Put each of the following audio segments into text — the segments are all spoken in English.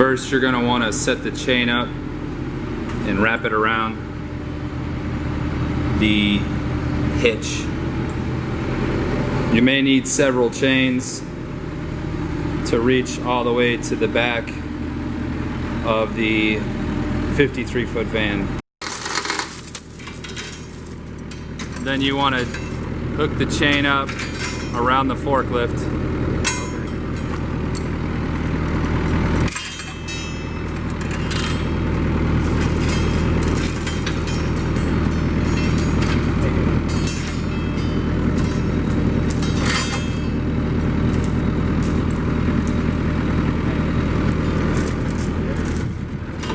First, you're going to want to set the chain up and wrap it around the hitch. You may need several chains to reach all the way to the back of the 53-foot van. Then you want to hook the chain up around the forklift.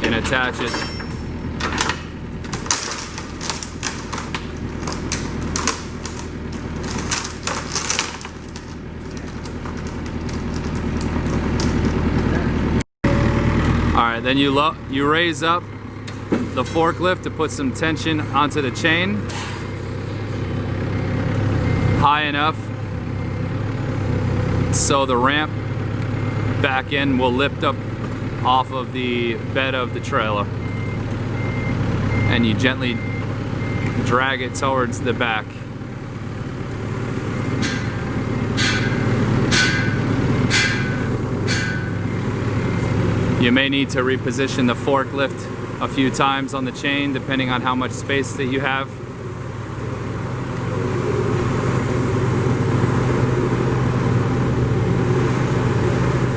And attach it. Alright, then you raise up the forklift to put some tension onto the chain high enough so the ramp back end will lift up off of the bed of the trailer, and you gently drag it towards the back. You may need to reposition the forklift a few times on the chain depending on how much space that you have.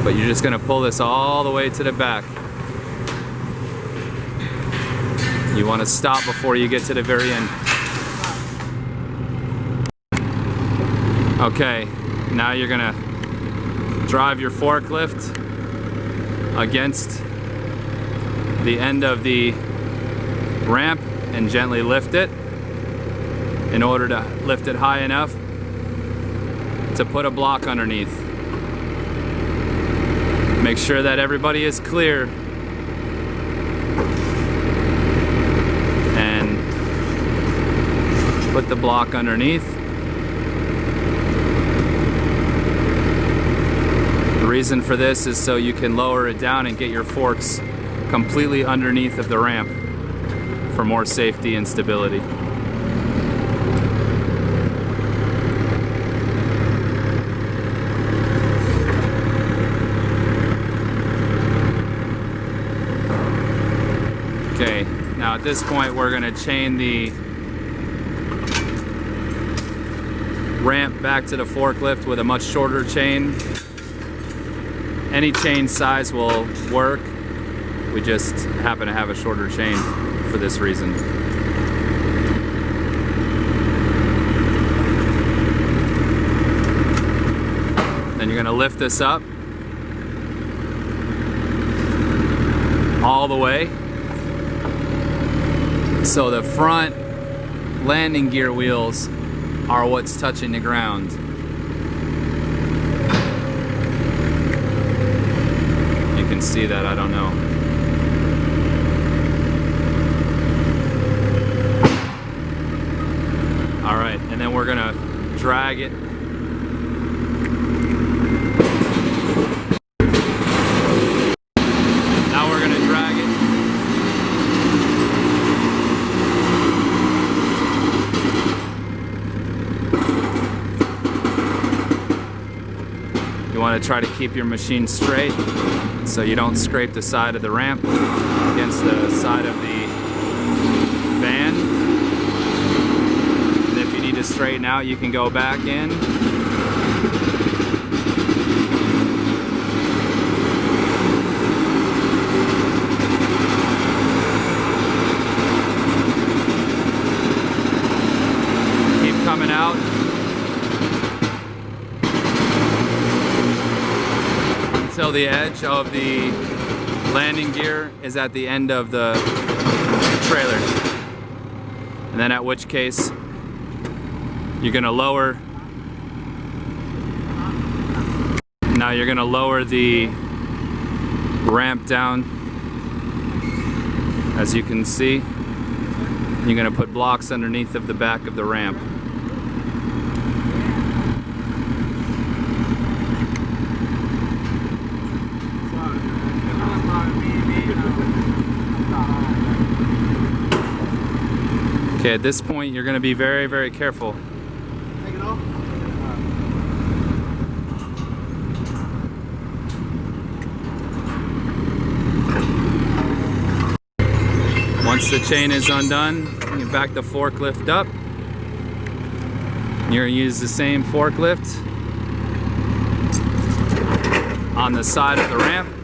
But you're just going to pull this all the way to the back. You want to stop before you get to the very end. Okay, now you're going to drive your forklift against the end of the ramp and gently lift it in order to lift it high enough to put a block underneath. Make sure that everybody is clear and put the block underneath. The reason for this is so you can lower it down and get your forks completely underneath of the ramp for more safety and stability. Okay, now at this point we're going to chain the ramp back to the forklift with a much shorter chain. Any chain size will work. We just happen to have a shorter chain for this reason. Then you're going to lift this up all the way. So the front landing gear wheels are what's touching the ground. You can see that, I don't know. All right, and then we're gonna drag it You want to try to keep your machine straight so you don't scrape the side of the ramp against the side of the van. And if you need to straighten out, you can go back in. Keep coming out. Until the edge of the landing gear is at the end of the trailer. And then at which case you're going to lower. Now you're going to lower the ramp down, as you can see. You're going to put blocks underneath of the back of the ramp. Okay, at this point you're going to be very, very careful. Take it off. Once the chain is undone, you back the forklift up. You're going to use the same forklift on the side of the ramp.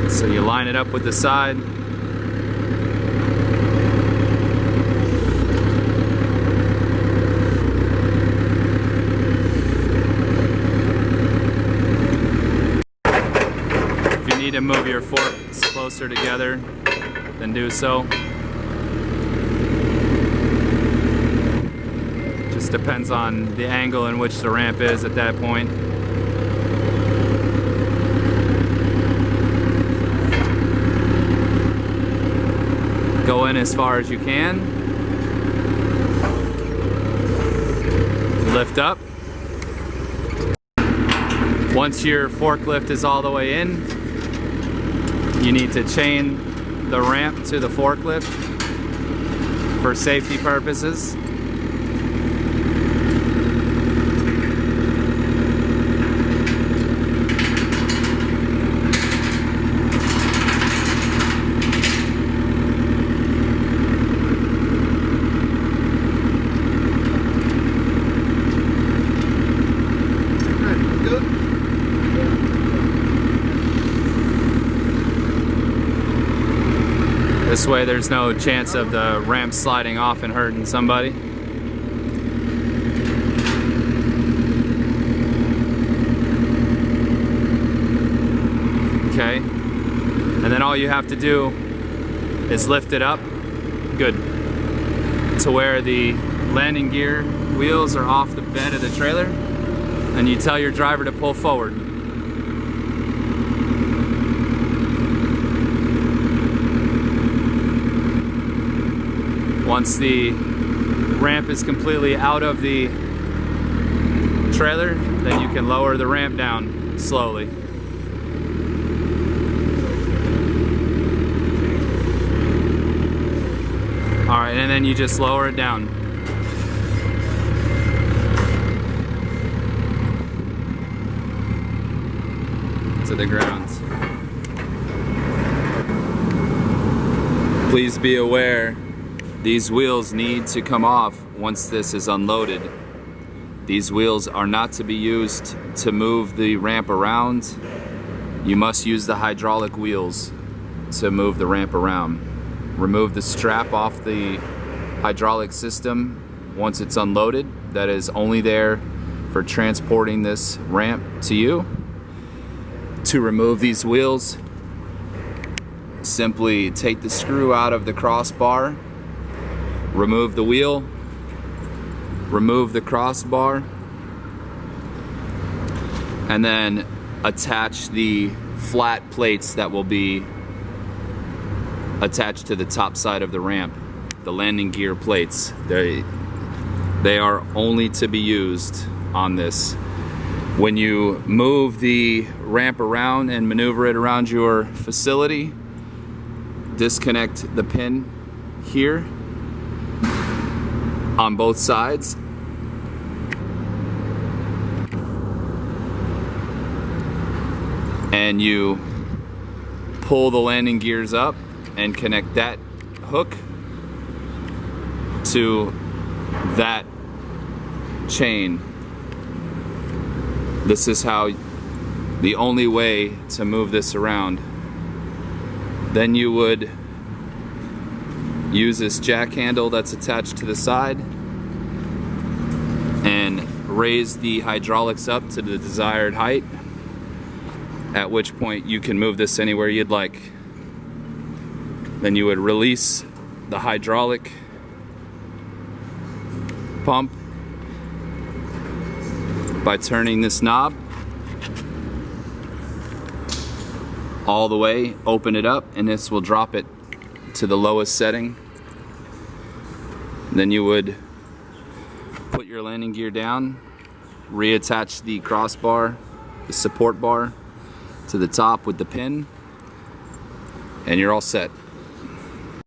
So you line it up with the side. If you need to move your forks closer together, then do so. Just depends on the angle in which the ramp is at that point. Go in as far as you can. Lift up. Once your forklift is all the way in, you need to chain the ramp to the forklift for safety purposes. This way there's no chance of the ramp sliding off and hurting somebody. Okay, and then all you have to do is lift it up, good, to where the landing gear wheels are off the bed of the trailer, and you tell your driver to pull forward. Once the ramp is completely out of the trailer, then you can lower the ramp down slowly. Alright, and then you just lower it down. To the ground. Please be aware, these wheels need to come off once this is unloaded. These wheels are not to be used to move the ramp around. You must use the hydraulic wheels to move the ramp around. Remove the strap off the hydraulic system once it's unloaded. That is only there for transporting this ramp to you. To remove these wheels, simply take the screw out of the crossbar, remove the wheel, remove the crossbar, and then attach the flat plates that will be attached to the top side of the ramp, the landing gear plates. They are only to be used on this. When you move the ramp around and maneuver it around your facility, disconnect the pin here on both sides. And you pull the landing gears up and connect that hook to that chain. This is how, the only way to move this around. Then you would use this jack handle that's attached to the side and raise the hydraulics up to the desired height, at which point you can move this anywhere you'd like. Then you would release the hydraulic pump by turning this knob all the way, open it up, and this will drop it to the lowest setting. Then you would put your landing gear down, reattach the crossbar, the support bar to the top with the pin, and you're all set.